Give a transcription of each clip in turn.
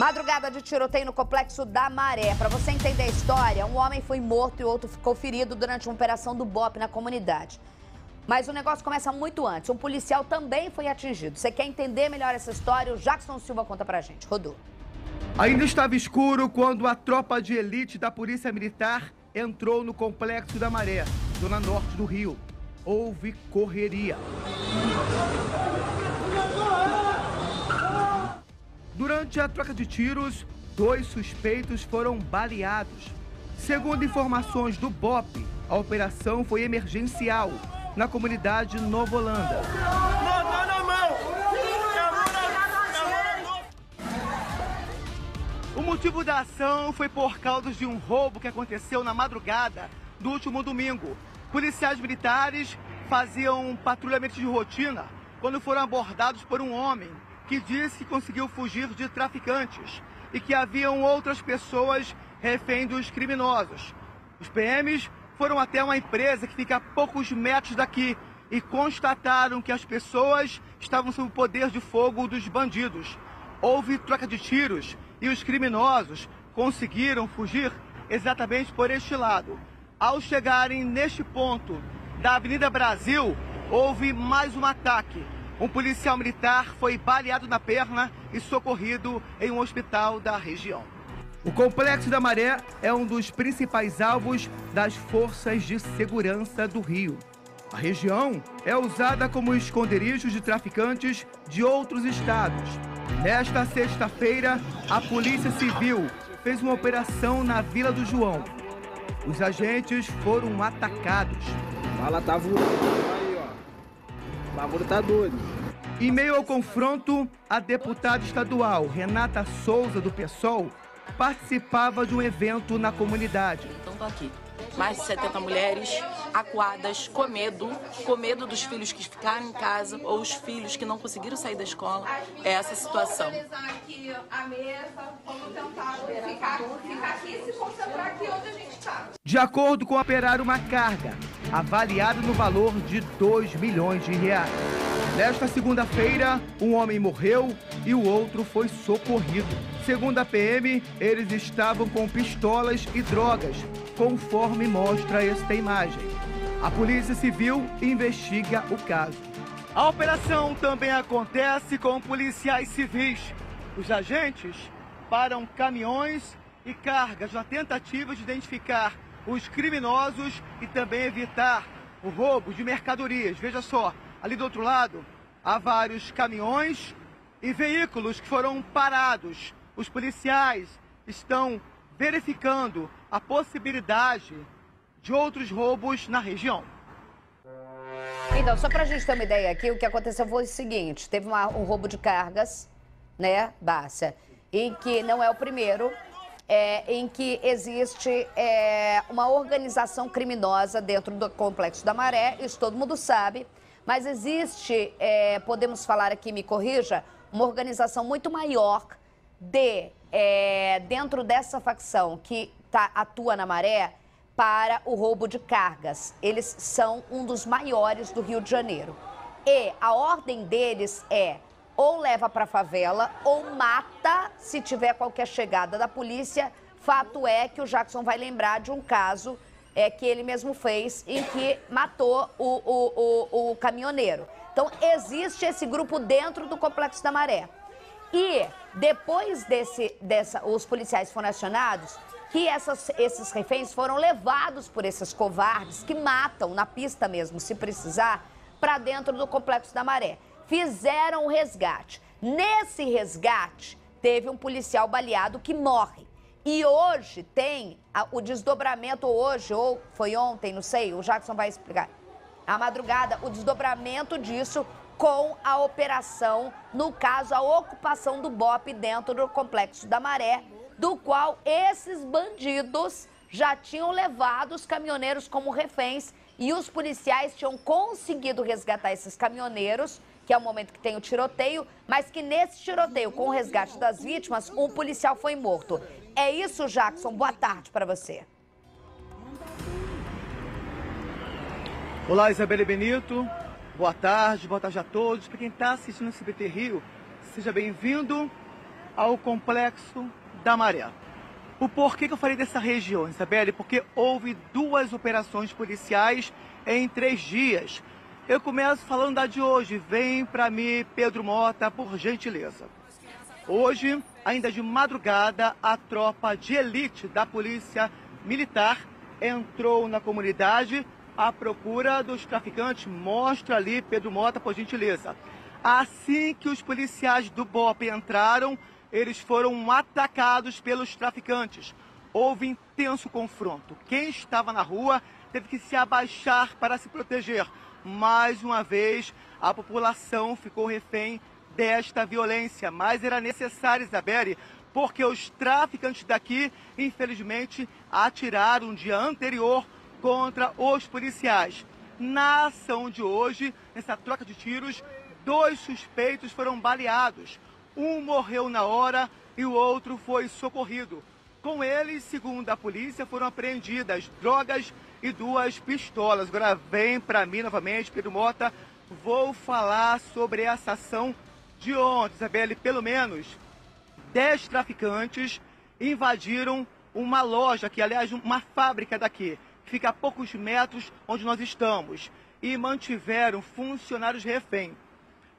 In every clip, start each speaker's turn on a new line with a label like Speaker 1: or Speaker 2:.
Speaker 1: Madrugada de tiroteio no Complexo da Maré. Para você entender a história, um homem foi morto e outro ficou ferido durante uma operação do BOPE na comunidade. Mas o negócio começa muito antes. Um policial também foi atingido. Você quer entender melhor essa história? O Jackson Silva conta pra gente. Rodou.
Speaker 2: Ainda estava escuro quando a tropa de elite da Polícia Militar entrou no Complexo da Maré, zona norte do Rio. Houve correria. Durante a troca de tiros, 2 suspeitos foram baleados. Segundo informações do BOPE, a operação foi emergencial na comunidade Nova Holanda. O motivo da ação foi por causa de um roubo que aconteceu na madrugada do último domingo. Policiais militares faziam um patrulhamento de rotina quando foram abordados por um homem que disse que conseguiu fugir de traficantes e que haviam outras pessoas refém dos criminosos. Os PMs foram até uma empresa que fica a poucos metros daqui e constataram que as pessoas estavam sob o poder de fogo dos bandidos. Houve troca de tiros e os criminosos conseguiram fugir exatamente por este lado. Ao chegarem neste ponto da Avenida Brasil, houve mais um ataque. Um policial militar foi baleado na perna e socorrido em um hospital da região. O Complexo da Maré é um dos principais alvos das forças de segurança do Rio. A região é usada como esconderijo de traficantes de outros estados. Nesta sexta-feira, a Polícia Civil fez uma operação na Vila do João. Os agentes foram atacados.
Speaker 3: A bala tá voando aí, ó. O bagulho tá doido.
Speaker 2: Em meio ao confronto, a deputada estadual Renata Souza, do PSOL, participava de um evento na comunidade.
Speaker 4: Então tô aqui. Mais de 70 mulheres acuadas, com medo dos filhos que ficaram em casa ou os filhos que não conseguiram sair da escola. É essa situação.
Speaker 5: Aqui a mesa, vamos tentar ficar aqui e se concentrar aqui onde a gente está.
Speaker 2: De acordo com operar uma carga avaliada no valor de R$2 milhões. Nesta segunda-feira, um homem morreu e o outro foi socorrido. Segundo a PM, eles estavam com pistolas e drogas, conforme mostra esta imagem. A Polícia Civil investiga o caso. A operação também acontece com policiais civis. Os agentes param caminhões e cargas na tentativa de identificar os criminosos e também evitar o roubo de mercadorias. Veja só, ali do outro lado há vários caminhões e veículos que foram parados. Os policiais estão verificando a possibilidade de outros roubos na região.
Speaker 1: Então, só pra gente ter uma ideia aqui, o que aconteceu foi o seguinte, teve um roubo de cargas, né, Bárcia, em que não é o primeiro, em que existe uma organização criminosa dentro do Complexo da Maré, isso todo mundo sabe, mas existe, podemos falar aqui, me corrija, uma organização muito maior dentro dessa facção que atua na Maré para o roubo de cargas. Eles são um dos maiores do Rio de Janeiro. E a ordem deles é ou leva para a favela ou mata se tiver qualquer chegada da polícia. Fato é que o Jackson vai lembrar de um caso que ele mesmo fez em que matou o caminhoneiro. Então, existe esse grupo dentro do Complexo da Maré. E depois os policiais foram acionados, que esses reféns foram levados por esses covardes que matam na pista mesmo, se precisar, para dentro do Complexo da Maré. Fizeram um resgate. Nesse resgate, teve um policial baleado que morre. E hoje tem o desdobramento, hoje, ou foi ontem, não sei, o Jackson vai explicar. À madrugada, o desdobramento disso com a operação, no caso, a ocupação do BOPE dentro do Complexo da Maré, do qual esses bandidos já tinham levado os caminhoneiros como reféns e os policiais tinham conseguido resgatar esses caminhoneiros, que é o momento que tem o tiroteio, mas que nesse tiroteio, com o resgate das vítimas, um policial foi morto. É isso, Jackson. Boa tarde para você.
Speaker 2: Olá, Isabelle Benito. Boa tarde a todos. Para quem está assistindo o SBT Rio, seja bem-vindo. ao Complexo da Maré. O porquê que eu falei dessa região, Isabelle? Porque houve 2 operações policiais em 3 dias. Eu começo falando da de hoje. Vem para mim, Pedro Mota, por gentileza. Hoje, ainda de madrugada, a tropa de elite da Polícia Militar entrou na comunidade à procura dos traficantes. Mostra ali, Pedro Mota, por gentileza. Assim que os policiais do BOP entraram, eles foram atacados pelos traficantes. Houve intenso confronto. Quem estava na rua teve que se abaixar para se proteger. Mais uma vez, a população ficou refém desta violência. Mas era necessário, Isabelle, porque os traficantes daqui, infelizmente, atiraram no dia anterior contra os policiais. Na ação de hoje, nessa troca de tiros, 2 suspeitos foram baleados. Um morreu na hora e o outro foi socorrido. Com eles, segundo a polícia, foram apreendidas drogas e 2 pistolas. Agora vem para mim novamente, Pedro Mota. Vou falar sobre essa ação de ontem, Isabelle. Pelo menos 10 traficantes invadiram uma loja, que aliás uma fábrica daqui, que fica a poucos metros onde nós estamos, e mantiveram funcionários refém.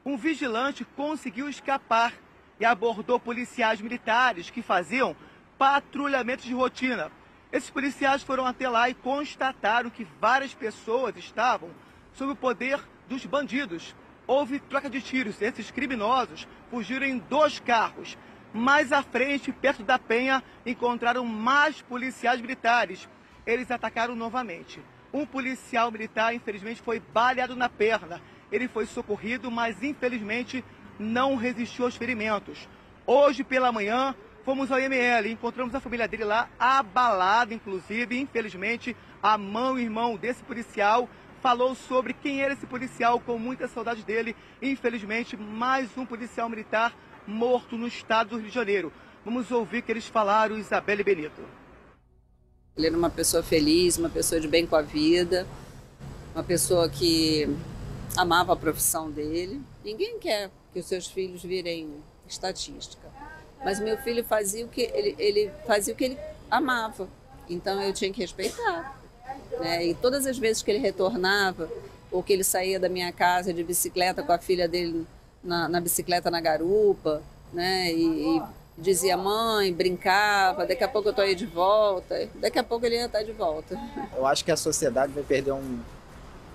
Speaker 2: Um vigilante conseguiu escapar e abordou policiais militares que faziam patrulhamento de rotina. Esses policiais foram até lá e constataram que várias pessoas estavam sob o poder dos bandidos. Houve troca de tiros. Esses criminosos fugiram em 2 carros. Mais à frente, perto da Penha, encontraram mais policiais militares. Eles atacaram novamente. Um policial militar, infelizmente, foi baleado na perna. Ele foi socorrido, mas infelizmente não resistiu aos ferimentos. Hoje pela manhã fomos ao IML, encontramos a família dele lá abalada, inclusive. Infelizmente, a mãe e o irmão desse policial falou sobre quem era esse policial, com muita saudade dele. Infelizmente, mais um policial militar morto no estado do Rio de Janeiro. Vamos ouvir o que eles falaram, Isabelle Benito.
Speaker 6: Ele era uma pessoa feliz, uma pessoa de bem com a vida, uma pessoa que amava a profissão dele. Ninguém quer que os seus filhos virem estatística, mas meu filho fazia o que ele fazia o que ele amava, então eu tinha que respeitar, né? E todas as vezes que ele retornava ou que ele saía da minha casa de bicicleta com a filha dele na bicicleta na garupa, né? E dizia: mãe, brincava, daqui a pouco eu tô aí de volta, daqui a pouco ele ia estar de volta.
Speaker 7: Eu acho que a sociedade vai perder um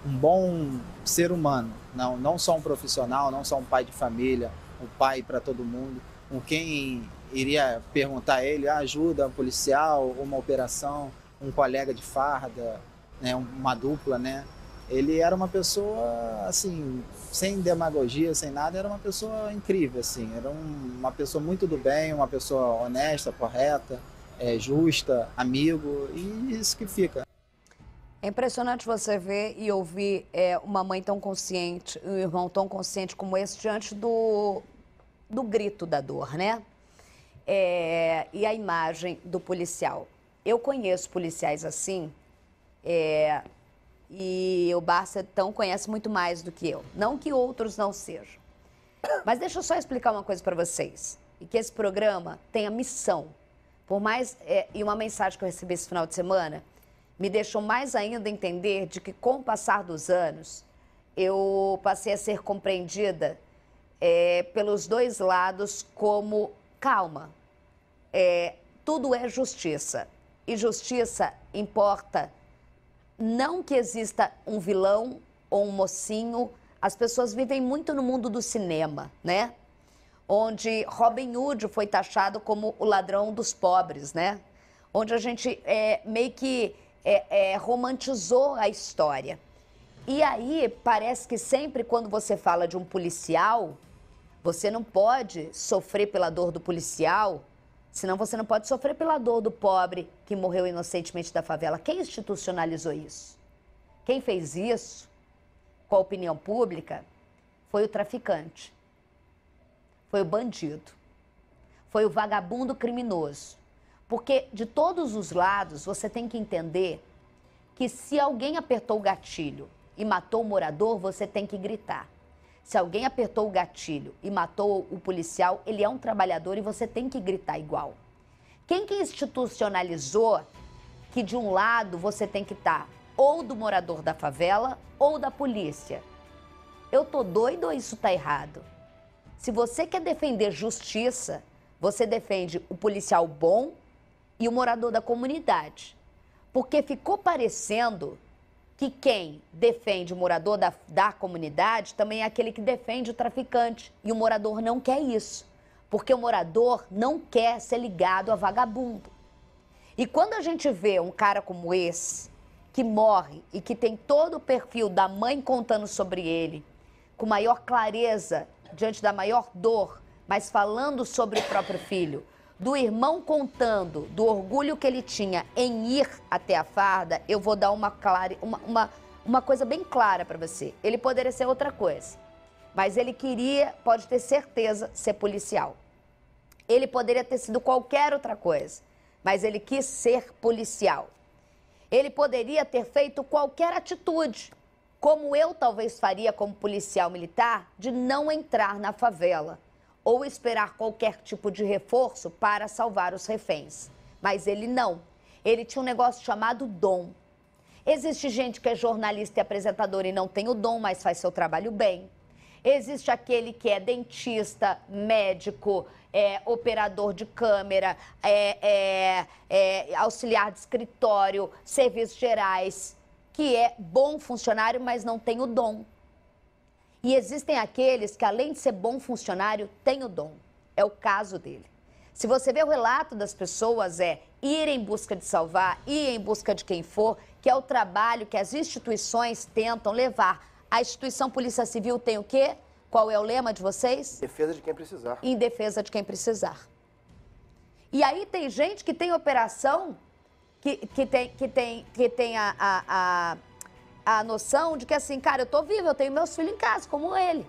Speaker 7: bom ser humano, não só um profissional, não só um pai de família, um pai para todo mundo. Com quem iria perguntar a ele ajuda, um policial, uma operação, um colega de farda, né, uma dupla, né? Ele era uma pessoa, assim, sem demagogia, sem nada, era uma pessoa incrível, assim. Era uma pessoa muito do bem, uma pessoa honesta, correta, justa, amigo, e isso que fica.
Speaker 1: É impressionante você ver e ouvir uma mãe tão consciente, um irmão tão consciente como esse diante do grito da dor, né? E a imagem do policial. Eu conheço policiais assim, e o Barcetão conhece muito mais do que eu. Não que outros não sejam. Mas deixa eu só explicar uma coisa para vocês. E que esse programa tem a missão. Por mais... e uma mensagem que eu recebi esse final de semana me deixou mais ainda entender de que, com o passar dos anos, eu passei a ser compreendida pelos 2 lados como: calma, tudo é justiça. E justiça importa não que exista um vilão ou um mocinho. As pessoas vivem muito no mundo do cinema, né? Onde Robin Hood foi taxado como o ladrão dos pobres, né? Onde a gente meio que romantizou a história. E aí parece que sempre quando você fala de um policial, você não pode sofrer pela dor do policial, senão você não pode sofrer pela dor do pobre que morreu inocentemente da favela. Quem institucionalizou isso? Quem fez isso com a opinião pública foi o traficante, foi o bandido, foi o vagabundo criminoso. Porque de todos os lados você tem que entender que se alguém apertou o gatilho e matou o morador, você tem que gritar. Se alguém apertou o gatilho e matou o policial, ele é um trabalhador e você tem que gritar igual. Quem que institucionalizou que de um lado você tem que estar ou do morador da favela ou da polícia? Eu tô doido ou isso tá errado? Se você quer defender justiça, você defende o policial bom e o morador da comunidade. Porque ficou parecendo que quem defende o morador da comunidade também é aquele que defende o traficante. E o morador não quer isso, porque o morador não quer ser ligado a vagabundo. E quando a gente vê um cara como esse, que morre e que tem todo o perfil da mãe contando sobre ele, com maior clareza, diante da maior dor, mas falando sobre o próprio filho, do irmão contando do orgulho que ele tinha em ir até a farda, eu vou dar uma coisa bem clara para você. Ele poderia ser outra coisa, mas ele queria, pode ter certeza, ser policial. Ele poderia ter sido qualquer outra coisa, mas ele quis ser policial. Ele poderia ter feito qualquer atitude, como eu talvez faria como policial militar, de não entrar na favela ou esperar qualquer tipo de reforço para salvar os reféns. Mas ele não. Ele tinha um negócio chamado dom. Existe gente que é jornalista e apresentador e não tem o dom, mas faz seu trabalho bem. Existe aquele que é dentista, médico, operador de câmera, auxiliar de escritório, serviços gerais, que é bom funcionário, mas não tem o dom. E existem aqueles que, além de ser bom funcionário, têm o dom. É o caso dele. Se você vê o relato das pessoas, ir em busca de salvar, ir em busca de quem for, que é o trabalho que as instituições tentam levar. A instituição Polícia Civil tem o quê? Qual é o lema de vocês?
Speaker 8: Defesa de quem precisar.
Speaker 1: Em defesa de quem precisar. E aí tem gente que tem operação, que tem a noção de que assim, cara, eu tô vivo, eu tenho meus filhos em casa, como ele.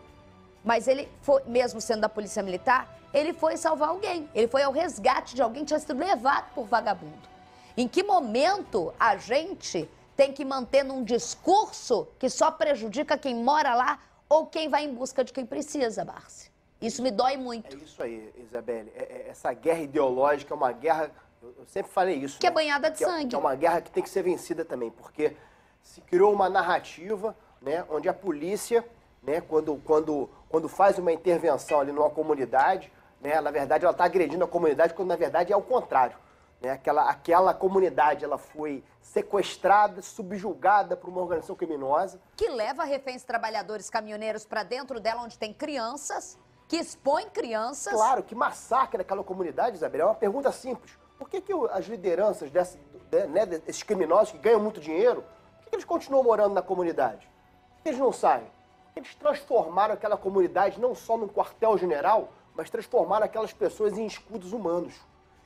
Speaker 1: Mas ele foi, mesmo sendo da Polícia Militar, ele foi salvar alguém. Ele foi ao resgate de alguém que tinha sido levado por vagabundo. Em que momento a gente tem que manter num discurso que só prejudica quem mora lá ou quem vai em busca de quem precisa, Márcia? Isso me dói muito.
Speaker 8: É isso aí, Isabelle. Essa guerra ideológica é uma guerra, eu sempre falei isso.
Speaker 1: Que é banhada de sangue.
Speaker 8: É uma guerra que tem que ser vencida também, porque se criou uma narrativa, né, onde a polícia, né, quando faz uma intervenção ali numa comunidade, né, na verdade ela está agredindo a comunidade, quando na verdade é o contrário. Né, aquela comunidade ela foi sequestrada, subjugada por uma organização criminosa.
Speaker 1: Que leva reféns trabalhadores caminhoneiros para dentro dela, onde tem crianças, que expõe crianças.
Speaker 8: Claro, que massacra aquela comunidade, Isabel. É uma pergunta simples. Por que as lideranças desses criminosos que ganham muito dinheiro, por que eles continuam morando na comunidade? Por que eles não saem? Eles transformaram aquela comunidade não só num quartel-general, mas transformaram aquelas pessoas em escudos humanos.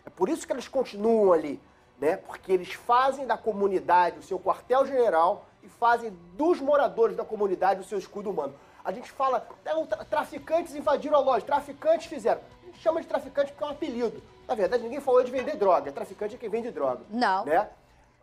Speaker 8: É por isso que eles continuam ali, né? Porque eles fazem da comunidade o seu quartel-general e fazem dos moradores da comunidade o seu escudo humano. A gente fala, traficantes invadiram a loja, traficantes fizeram. A gente chama de traficante porque é um apelido. Na verdade, ninguém falou de vender droga. Traficante é quem vende droga.
Speaker 1: Não.
Speaker 8: Né?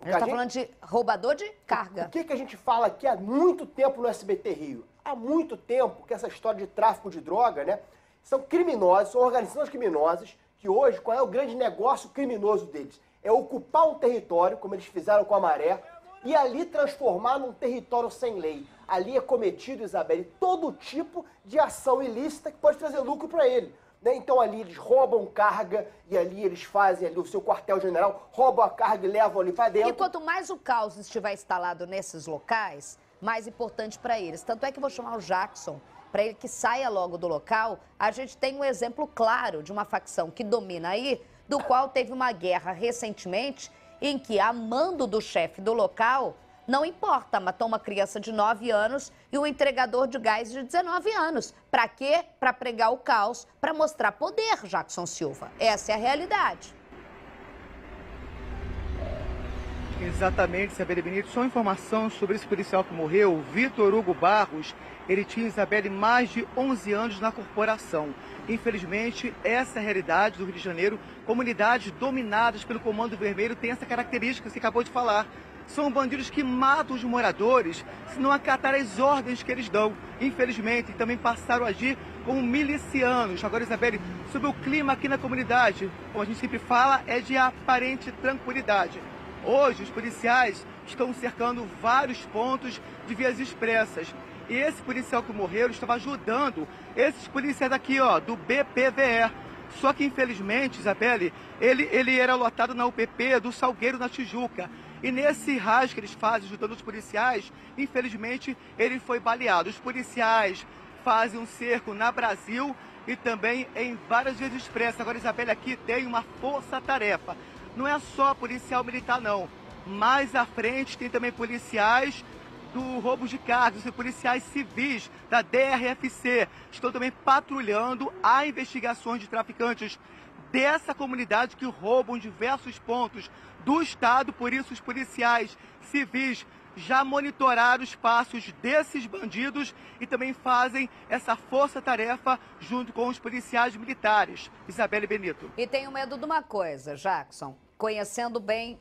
Speaker 1: A gente está falando de roubador de carga.
Speaker 8: O que a gente fala aqui há muito tempo no SBT Rio? Há muito tempo que essa história de tráfico de droga, né? São criminosos, são organizações criminosas que hoje, qual é o grande negócio criminoso deles? É ocupar um território, como eles fizeram com a Maré, e ali transformar num território sem lei. Ali é cometido, Isabelle, todo tipo de ação ilícita que pode trazer lucro para ele. Né? Então ali eles roubam carga e ali eles fazem ali o seu quartel-general, roubam a carga e levam ali para dentro.
Speaker 1: E quanto mais o caos estiver instalado nesses locais, mais importante para eles. Tanto é que eu vou chamar o Jackson para ele que saia logo do local. A gente tem um exemplo claro de uma facção que domina aí, do qual teve uma guerra recentemente, em que, a mando do chefe do local, não importa, matou uma criança de 9 anos e um entregador de gás de 19 anos. Para quê? Para pregar o caos, para mostrar poder, Jackson Silva. Essa é a realidade.
Speaker 2: Exatamente, Isabelle Benito. Só informação sobre esse policial que morreu, Vitor Hugo Barros. Ele tinha, Isabelle, mais de 11 anos na corporação. Infelizmente, essa é a realidade do Rio de Janeiro. Comunidades dominadas pelo Comando Vermelho têm essa característica que você acabou de falar. São bandidos que matam os moradores se não acatar as ordens que eles dão. Infelizmente, também passaram a agir como milicianos. Agora, Isabelle, sobre o clima aqui na comunidade, como a gente sempre fala, é de aparente tranquilidade. Hoje, os policiais estão cercando vários pontos de vias expressas. E esse policial que morreu estava ajudando esses policiais aqui, ó, do BPVE. Só que, infelizmente, Isabelle, ele era lotado na UPP do Salgueiro, na Tijuca. E nesse rasgo que eles fazem ajudando os policiais, infelizmente, ele foi baleado. Os policiais fazem um cerco na Brasil e também em várias vias expressas. Agora, Isabelle, aqui tem uma força-tarefa. Não é só policial militar, não. Mais à frente tem também policiais do roubo de cargas e policiais civis da DRFC. Estão também patrulhando a investigações de traficantes dessa comunidade que roubam diversos pontos do estado. Por isso, os policiais civis já monitoraram os passos desses bandidos e também fazem essa força-tarefa junto com os policiais militares. Isabelle Benito.
Speaker 1: E tenho medo de uma coisa, Jackson, conhecendo bem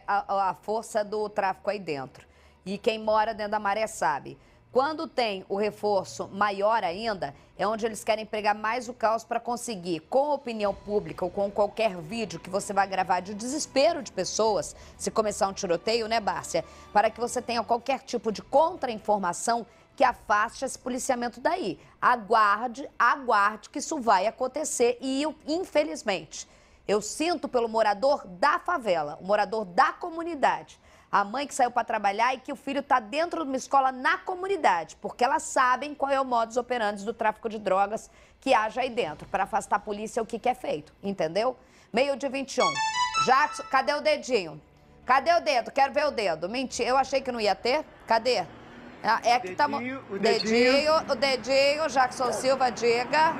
Speaker 1: a força do tráfico aí dentro. E quem mora dentro da Maré sabe. Quando tem o reforço maior ainda, é onde eles querem pregar mais o caos para conseguir, com a opinião pública ou com qualquer vídeo que você vai gravar de desespero de pessoas, se começar um tiroteio, né, Bárcia? Para que você tenha qualquer tipo de contra-informação que afaste esse policiamento daí. Aguarde que isso vai acontecer e, infelizmente, eu sinto pelo morador da favela, o morador da comunidade. A mãe que saiu para trabalhar e que o filho está dentro de uma escola na comunidade, porque elas sabem qual é o modus operandi do tráfico de drogas que haja aí dentro. Para afastar a polícia, o que é feito, entendeu? 12h21. Jackson, cadê o dedinho? Cadê o dedo? Quero ver o dedo. Mentira, eu achei que não ia ter. Cadê? É que tá...
Speaker 2: O dedinho.
Speaker 1: Jackson Silva, diga.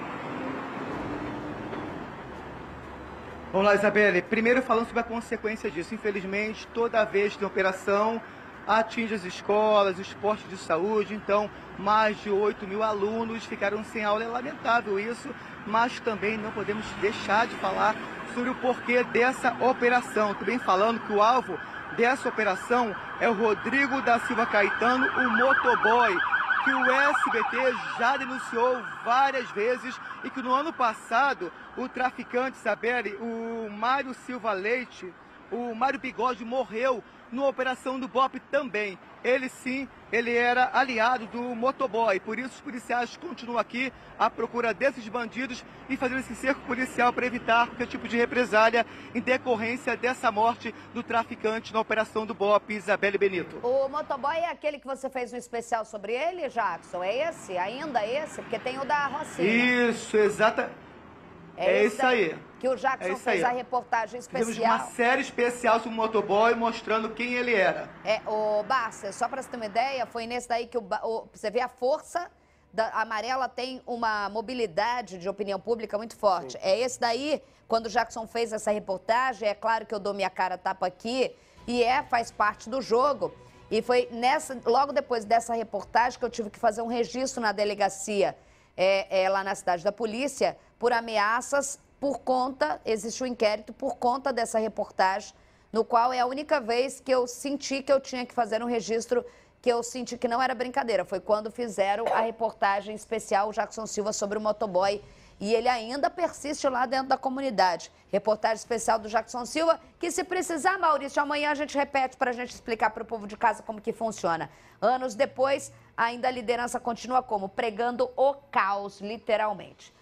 Speaker 2: Vamos lá, Isabelle. Primeiro falando sobre a consequência disso. Infelizmente, toda vez que tem operação, atinge as escolas, os postos de saúde. Então, mais de 8 mil alunos ficaram sem aula. É lamentável isso, mas também não podemos deixar de falar sobre o porquê dessa operação. Também falando que o alvo dessa operação é o Rodrigo da Silva Caetano, o motoboy, que o SBT já denunciou várias vezes e que no ano passado o traficante, Isabelle, o Mário Silva Leite, o Mário Bigode, morreu numa operação do BOPE também. Ele sim, ele era aliado do motoboy, por isso os policiais continuam aqui à procura desses bandidos e fazendo esse cerco policial para evitar qualquer tipo de represália em decorrência dessa morte do traficante na operação do BOPE. Isabelle Benito.
Speaker 1: O motoboy é aquele que você fez um especial sobre ele, Jackson? É esse? Ainda esse? Porque tem o da Rocinha.
Speaker 2: Isso, exatamente. É isso aí.
Speaker 1: Que o Jackson fez a reportagem especial.
Speaker 2: Fizemos uma série especial sobre o motoboy, mostrando quem ele era.
Speaker 1: Ô, Bárcia, só para você ter uma ideia, foi nesse daí que você vê a força da Amarela tem uma mobilidade de opinião pública muito forte. Sim. É esse daí, quando o Jackson fez essa reportagem, é claro que eu dou minha cara a tapa aqui, e faz parte do jogo. E foi logo depois dessa reportagem que eu tive que fazer um registro na delegacia, lá na cidade da polícia, por ameaças, existe um inquérito por conta dessa reportagem, no qual é a única vez que eu senti que eu tinha que fazer um registro, que eu senti que não era brincadeira. Foi quando fizeram a reportagem especial, o Jackson Silva, sobre o motoboy. E ele ainda persiste lá dentro da comunidade. Reportagem especial do Jackson Silva, que se precisar, Maurício, amanhã a gente repete para a gente explicar para o povo de casa como que funciona. Anos depois, ainda a liderança continua como? Pregando o caos, literalmente.